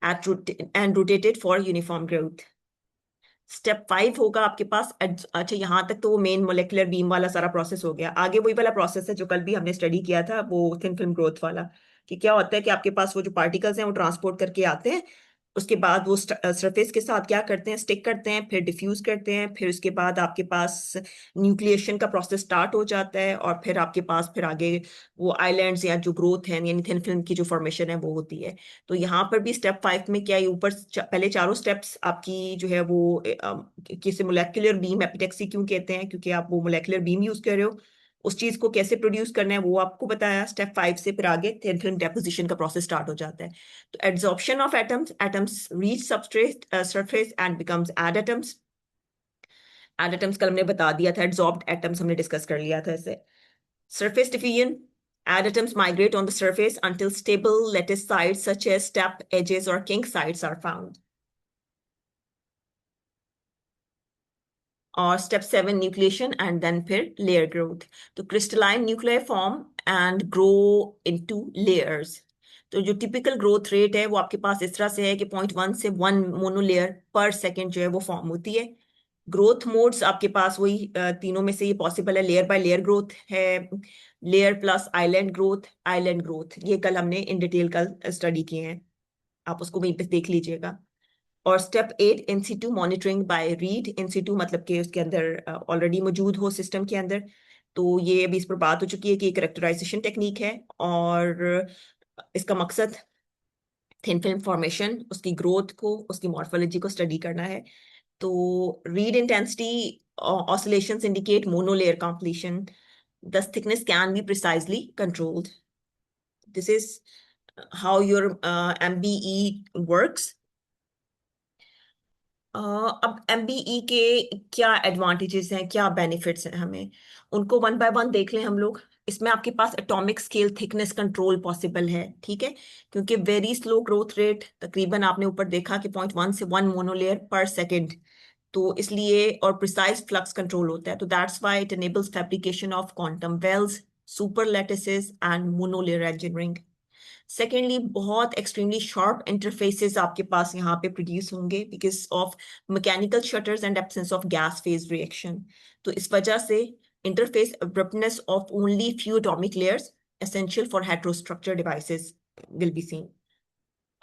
and rotated for uniform growth. Step 5 होगा आपके पास अच्छा, यहाँ तक तो वो main molecular beam वाला सारा process हो गया। आगे वही वाला प्रोसेस है जो कल भी हमने स्टडी किया था, वो थिन फिल्म ग्रोथ वाला। कि क्या होता है कि आपके पास वो जो पार्टिकल्स हैं वो ट्रांसपोर्ट करके आते हैं, उसके बाद वो सरफेस के साथ क्या करते हैं, स्टिक करते हैं, फिर डिफ्यूज करते हैं, फिर उसके बाद आपके पास न्यूक्लिएशन का प्रोसेस स्टार्ट हो जाता है, और फिर आपके पास फिर आगे वो आइलैंड्स या जो ग्रोथ है, यानी थिन फिल्म की जो फॉर्मेशन है वो होती है। तो यहाँ पर भी स्टेप 5 में क्या है, ऊपर पहले चारों स्टेप्स आपकी जो है वो किसी मोलेकुलर बीम एपिटेक्सी क्यों कहते हैं, क्योंकि आप वो मोलेकुलर बीम यूज कर रहे हो। उस चीज को कैसे प्रोड्यूस करना है वो आपको बताया स्टेप 5 से, फिर आगे थिन फिल्म डेपोजिशन का प्रोसेस स्टार्ट हो जाता है। तो adsorption of atoms reach substrate surface and becomes addatoms. Addatoms कल हमने बता दिया था, adsorbed atoms हमने डिस्कस कर लिया था इसे। Surface diffusion, addatoms migrate on the surface until stable lattice sites such as step edges or kink sites are found. और स्टेप 7, न्यूक्लिएशन एंड देन फिर लेयर ग्रोथ। तो crystalline nuclear form and grow into layers. तो जो typical growth rate है वो आपके पास इस तरह से है कि 0.1 से 1 मोनोलेयर पर सेकेंड जो है वो फॉर्म होती है। ग्रोथ मोड्स आपके पास वही तीनों में से ये पॉसिबल है। लेयर बाय लेयर ग्रोथ है, लेयर प्लस आइलैंड ग्रोथ, ये कल हमने इन डिटेल कल स्टडी किए हैं, आप उसको वहीं पे देख लीजिएगा। और step 8 in situ monitoring by RHEED. In situ मतलब कि उसके अंदर ऑलरेडी मौजूद हो सिस्टम के अंदर। तो ये अभी इस पर बात हो चुकी है कि एक करेक्टराइजेशन टेक्निक है, और इसका मकसद थिन फिल्म फॉर्मेशन, उसकी ग्रोथ को, उसकी मॉर्फोलॉजी को स्टडी करना है। तो read intensity oscillations indicate monolayer completion. Thus, thickness can be precisely controlled. This is how your MBE works. अब MBE के क्या एडवांटेजेस हैं, क्या बेनिफिट्स हैं, हमें उनको वन बाय वन देख लें हम लोग। इसमें आपके पास atomic scale thickness control possible है, ठीक है, क्योंकि वेरी स्लो ग्रोथ रेट, तकरीबन आपने ऊपर देखा कि 0.1 से 1 मोनोलेयर पर सेकेंड, तो इसलिए और प्रिसाइज फ्लक्स कंट्रोल होता है, तो that's why it enables fabrication of quantum wells, super lattices and monolayer engineering. Secondly, बहुत एक्सट्रीमली शार्प इंटरफेसेस आपके पास यहाँ पे प्रोड्यूस होंगे because of mechanical shutters and absence of gas phase reaction. तो इस वजह से interface abruptness of only few atomic layers essential for heterostructure devices will be seen.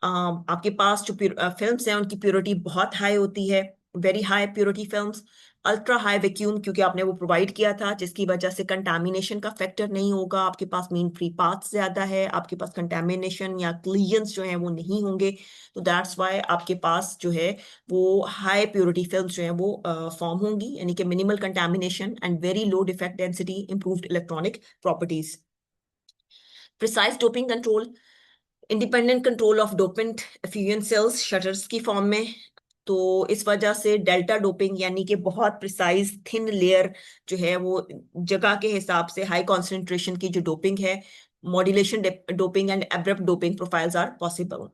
आपके पास जो फिल्म्स हैं उनकी प्योरिटी बहुत हाई होती है, very high purity films. Ultra high vacuum क्योंकि आपने वो प्रोवाइड किया था, जिसकी वजह से कंटामिनेशन का फैक्टर नहीं होगा, आपके पास मीन फ्री पाथ ज्यादा है, आपके पास कंटामिनेशन या क्लीजन्स जो हैं वो नहीं होंगे। तो दैट्स वाई आपके पास जो है वो हाई प्योरिटी फिल्म्स जो हैं वो फॉर्म होंगी, यानी कि minimal contamination and very low defect density, improved electronic properties. Precise doping control, independent control of dopant effusion cells shutters की फॉर्म में। तो इस वजह से डेल्टा डोपिंग यानी कि बहुत प्रिसाइज थिन लेयर जो है वो जगह के हिसाब से हाई कॉन्सेंट्रेशन की जो डोपिंग है, modulation doping and abrupt doping profiles are possible.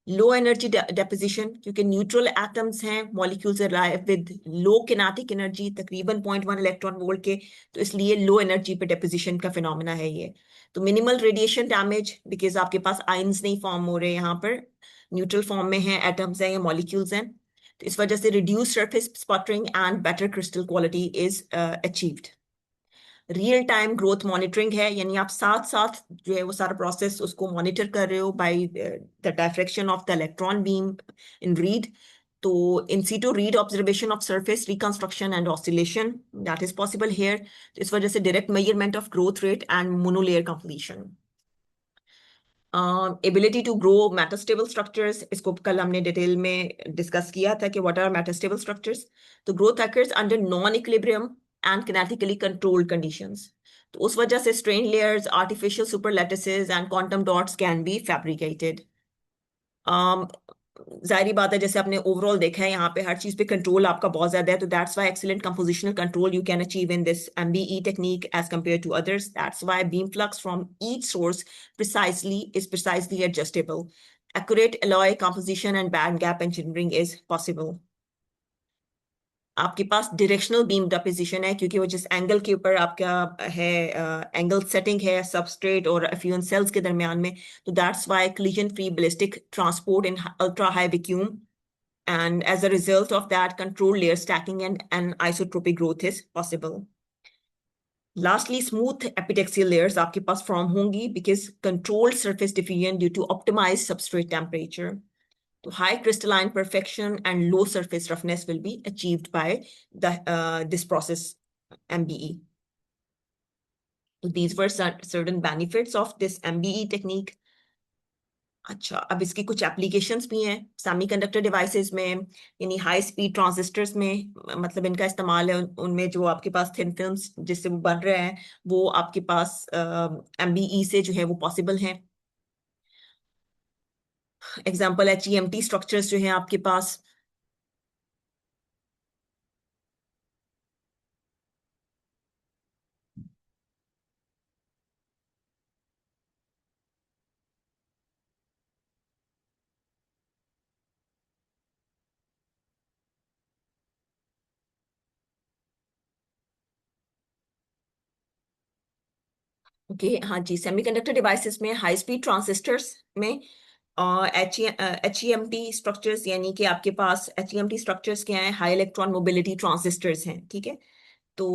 Low energy deposition क्योंकि न्यूट्रल एटम्स हैं, molecules arrive with low kinetic energy, तकरीबन 0.1 इलेक्ट्रॉन वोल्ट के, तो इसलिए लो एनर्जी पे डेपोजिशन का फिनोमेना है ये। तो मिनिमल रेडिएशन डैमेज बिकॉज आपके पास आयंस नहीं फॉर्म हो रहे यहाँ पर, न्यूट्रल फॉर्म में हैं, एटम्स हैं या मॉलिक्यूल्स हैं, तो इस वजह से reduce surface sputtering and better crystal quality is achieved. Real time growth monitoring है, यानी आप साथ साथ जो है वो सारा प्रोसेस उसको मॉनिटर कर रहे हो by the diffraction of the electron beam in RHEED. तो in situ RHEED observation of surface reconstruction and oscillation that is possible here. तो इस वजह से direct measurement of growth rate and monolayer completion. Ability to grow metastable structures, इसको कल हमने detail में discuss किया था कि व्हाट आर मेटास्टेबल स्ट्रक्चर्स। तो growth occurs under non equilibrium and kinetically controlled conditions. तो उस वजह से strain layers, artificial super lattices and quantum dots can be fabricated. जाहिर बात है, जैसे आपने ओवरऑल देखा है यहाँ पे हर चीज पे कंट्रोल आपका बहुत ज्यादा है, तो that's why excellent compositional control you can achieve in this MBE technique as compare to others. That's why beam flux from each source precisely adjustable. Accurate alloy composition and band gap engineering is possible. आपके पास directional beam deposition है क्योंकि वो जिस angle के ऊपर आपका है angle setting है सबस्ट्रेट और एफ्यूजन सेल्स के दरमियान में, तो that's why collision free ballistic transport in ultra high vacuum, and as a result of that controlled layer stacking and isotropic growth is possible. Lastly, smooth epitaxial layers आपके पास form होंगी because controlled surface diffusion due to optimized substrate temperature. So high crystalline perfection and low surface roughness will be achieved by this process MBE. So these were certain benefits of this MBE technique. अच्छा, अब इसकी कुछ applications भी हैं semiconductor devices में, यानी high speed transistors में, मतलब इनका इस्तेमाल है उनमें जो आपके पास थिन फिल्म्स जिससे वो बन रहे हैं, वो आपके पास एमबीई से जो है वो पॉसिबल हैं। एग्जांपल HEMT स्ट्रक्चर्स जो हैं आपके पास। ओके, हाँ जी, सेमीकंडक्टर डिवाइसेस में हाई स्पीड ट्रांजिस्टर्स में HEMT स्ट्रक्चर्स, यानी कि आपके पास HEMT स्ट्रक्चर्स क्या हैं? हाई इलेक्ट्रॉन मोबिलिटी ट्रांजिस्टर्स हैं, ठीक है। तो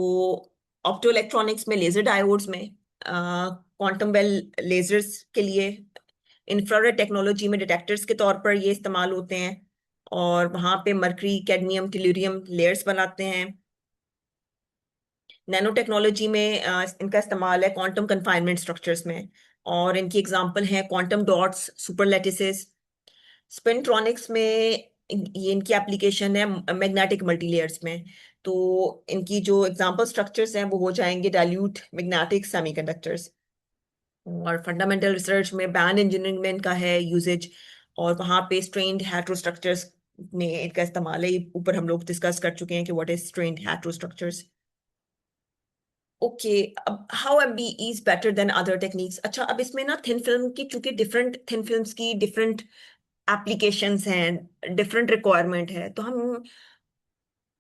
ऑप्टो इलेक्ट्रॉनिक्स में, लेजर डायोड्स में, क्वांटम वेल लेजर्स के लिए, इंफ्रारेड टेक्नोलॉजी में डिटेक्टर्स के तौर पर ये इस्तेमाल होते हैं। और वहाँ पे मरकरी, कैडमियम, टेल्यूरियम लेयर्स बनाते हैं। नैनो टेक्नोलॉजी में इनका इस्तेमाल है क्वांटम कन्फाइनमेंट स्ट्रक्चर्स में। और इनकी एग्जांपल हैं quantum dots, super lattices. Spintronics में ये इनकी एप्लीकेशन है मैग्नेटिक मल्टीलेयर्स में। तो इनकी जो एग्जांपल स्ट्रक्चर्स हैं वो हो जाएंगे डाइल्यूट मैग्नेटिक सेमीकंडक्टर्स। और फंडामेंटल रिसर्च में बैंड इंजीनियरिंग में इनका है यूजेज। और वहाँ पे स्ट्रेन्ड हेट्रोस्ट्रक्चर्स में इनका इस्तेमाल है। ऊपर हम लोग डिस्कस कर चुके हैं कि व्हाट इज स्ट्रेन्ड हेट्रोस्ट्रक्चर्स। ओके, अब how MB is better than other techniques. अच्छा, अब इसमें ना थिन फिल्म की, चूंकि डिफरेंट थिन फिल्म्स की डिफरेंट एप्लीकेशंस हैं, डिफरेंट रिक्वायरमेंट है, तो हम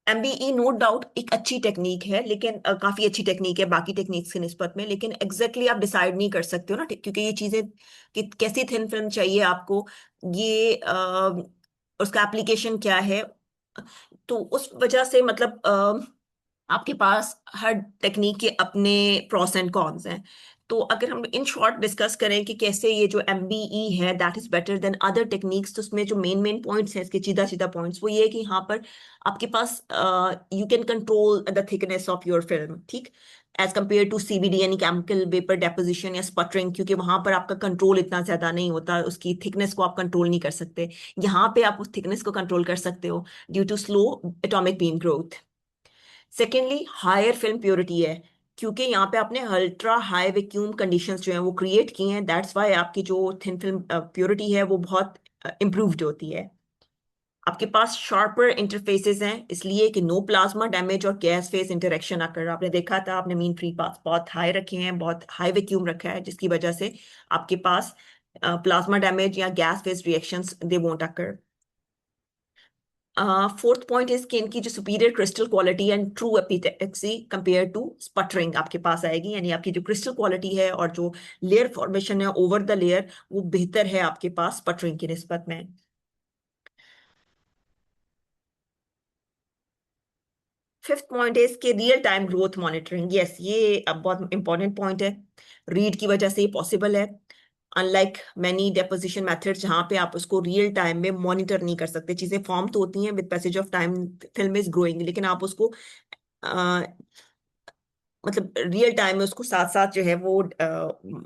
एमबीई नो डाउट एक अच्छी टेक्निक है, लेकिन काफी अच्छी टेक्निक है बाकी टेक्निक्स की निस्बत में। लेकिन एग्जैक्टली आप डिसाइड नहीं कर सकते हो ना, क्योंकि ये चीजें कि कैसी थिन फिल्म चाहिए आपको, ये उसका एप्लीकेशन क्या है। तो उस वजह से मतलब आपके पास हर टेक्निक के अपने प्रोस एंड कॉन्स हैं। तो अगर हम इन शॉर्ट डिस्कस करें कि कैसे ये जो एमबीई है that is better than other techniques, तो उसमें जो मेन मेन पॉइंट्स हैं, इसके सीधा सीधा पॉइंट्स, वो ये है कि यहाँ पर आपके पास you can control the thickness of your film, ठीक, एज कम्पेयर टू सीवीडी यानी केमिकल वेपर डेपोजिशन या स्पटरिंग, क्योंकि वहां पर आपका कंट्रोल इतना ज्यादा नहीं होता, उसकी थिकनेस को आप कंट्रोल नहीं कर सकते। यहाँ पे आप उस थिकनेस को कंट्रोल कर सकते हो due to slow atomic beam growth. Secondly, higher film purity है, क्योंकि यहाँ पे आपने अल्ट्रा हाई वैक्यूम कंडीशंस जो हैं वो क्रिएट की हैं। दैट्स वाई आपकी जो थिन फिल्म प्योरिटी है वो बहुत इम्प्रूव्ड होती है। आपके पास शार्पर इंटरफेसेस हैं, इसलिए कि नो प्लाज्मा डैमेज और गैस फेस इंटरेक्शन आकर, आपने देखा था, आपने मीन फ्री पाथ बहुत हाई रखे हैं, बहुत हाई वैक्यूम रखा है, जिसकी वजह से आपके पास प्लाज्मा डैमेज या gas phase reactions they won't occur. Fourth point is कि इनकी जो superior crystal quality and true epitaxy compare to sputtering आपके पास आएगी, यानी आपकी जो क्रिस्टल क्वालिटी है और जो लेयर फॉर्मेशन है ओवर द लेयर, वो बेहतर है आपके पास स्पटरिंग की निस्बत में। फिफ्थ पॉइंट है इसके real time growth monitoring. Yes, ये अब बहुत इंपॉर्टेंट पॉइंट है। रीड की वजह से ये पॉसिबल है, अनलाइक मैनी डेपोजिशन मेथड्स जहाँ पे आप उसको रियल टाइम में मॉनिटर नहीं कर सकते। चीजें फॉर्म तो होती हैं with passage of time, film is growing, लेकिन आप उसको मतलब रियल टाइम में उसको साथ साथ जो है वो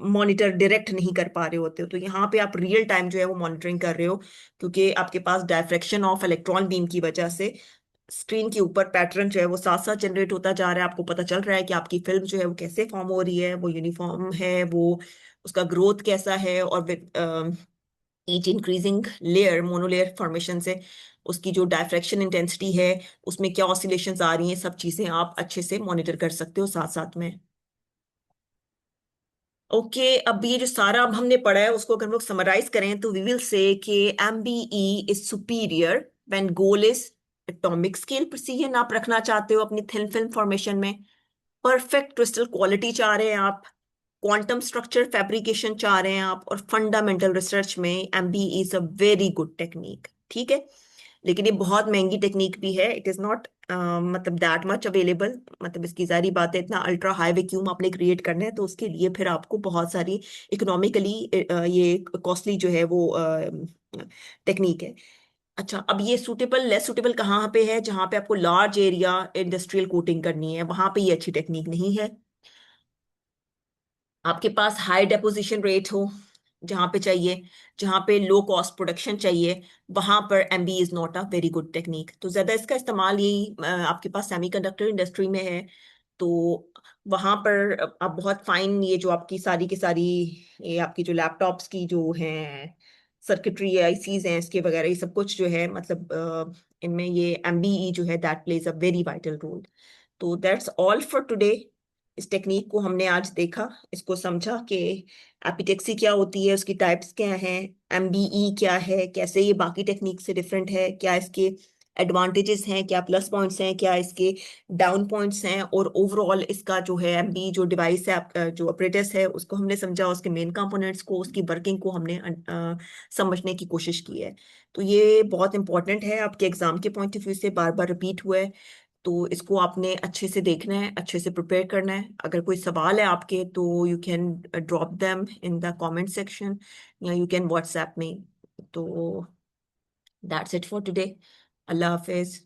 मॉनिटर डायरेक्ट नहीं कर पा रहे होते हो। तो यहाँ पे आप रियल टाइम जो है वो मॉनिटरिंग कर रहे हो, क्योंकि आपके पास डायफ्रेक्शन ऑफ इलेक्ट्रॉन बीम की वजह से स्क्रीन के ऊपर पैटर्न जो है वो साथ साथ जनरेट होता जा रहा है। आपको पता चल रहा है कि आपकी फिल्म जो है वो कैसे फॉर्म हो रही है, वो यूनिफॉर्म है, वो उसका ग्रोथ कैसा है, और each increasing layer, monolayer formation से उसकी जो डायफ्रैक्शन इंटेंसिटी है, उसमें क्या ऑसिलेशंस आ रही हैं, सब चीजें आप अच्छे से मॉनिटर कर सकते हो साथ साथ में। ओके, अब ये जो सारा अब हमने पढ़ा है उसको अगर हम लोग समराइज करें तो वी विल से कि MBE is superior when goal is atomic scale precision आप रखना चाहते हो अपनी थिन फिल्म फॉर्मेशन में, परफेक्ट क्रिस्टल क्वालिटी चाह रहे हैं आप, क्वांटम स्ट्रक्चर फैब्रिकेशन चाह रहे हैं आप, और फंडामेंटल रिसर्च में MBE is a very good technique, ठीक है। लेकिन ये बहुत महंगी टेक्निक भी है, इट इज नॉट मतलब दैट मच अवेलेबल। मतलब इसकी जारी बात है, इतना अल्ट्रा हाई वैक्यूम आपने क्रिएट करना है तो उसके लिए फिर आपको बहुत सारी इकोनॉमिकली ये कॉस्टली जो है वो टेक्निक है। अच्छा, अब ये सूटेबल लेस सूटेबल कहाँ पे है? जहाँ पे आपको लार्ज एरिया इंडस्ट्रियल कोटिंग करनी है, वहां पे ये अच्छी टेक्निक नहीं है। आपके पास हाई डेपोजिशन रेट हो जहाँ पे चाहिए, जहाँ पे लो कॉस्ट प्रोडक्शन चाहिए, वहां पर MB is not a very good technique. तो ज्यादा इसका इस्तेमाल यही आपके पास सेमीकंडक्टर इंडस्ट्री में है। तो वहां पर आप बहुत फाइन, ये जो आपकी सारी की सारी, ये आपकी जो लैपटॉप्स की जो हैं सर्किटरी आईसीज हैं, इसके वगैरह ये सब कुछ जो है, मतलब इनमें ये एमबीई जो है that plays a very vital role. तो दैट्स ऑल फॉर टुडे। इस टेक्निक को हमने आज देखा, इसको समझा कि एपिटेक्सी क्या होती है, उसकी टाइप्स क्या हैं, एमबीई क्या है, कैसे ये बाकी टेक्निक से डिफरेंट है, क्या इसके एडवांटेजेस हैं, क्या प्लस पॉइंट्स हैं, क्या इसके डाउन पॉइंट्स हैं, और ओवरऑल इसका जो है एमडी जो डिवाइस है जो ऑपरेटर्स है उसको हमने समझा, उसके मेन कंपोनेंट्स को, उसकी वर्किंग को हमने समझने की कोशिश की है। तो ये बहुत इंपॉर्टेंट है आपके एग्जाम के पॉइंट ऑफ व्यू से, बार बार रिपीट हुआ है, तो इसको आपने अच्छे से देखना है, अच्छे से प्रिपेयर करना है। अगर कोई सवाल है आपके तो you can drop them in the comment section, या यू कैन व्हाट्सएप में। तो that's it for today. Allah Hafiz.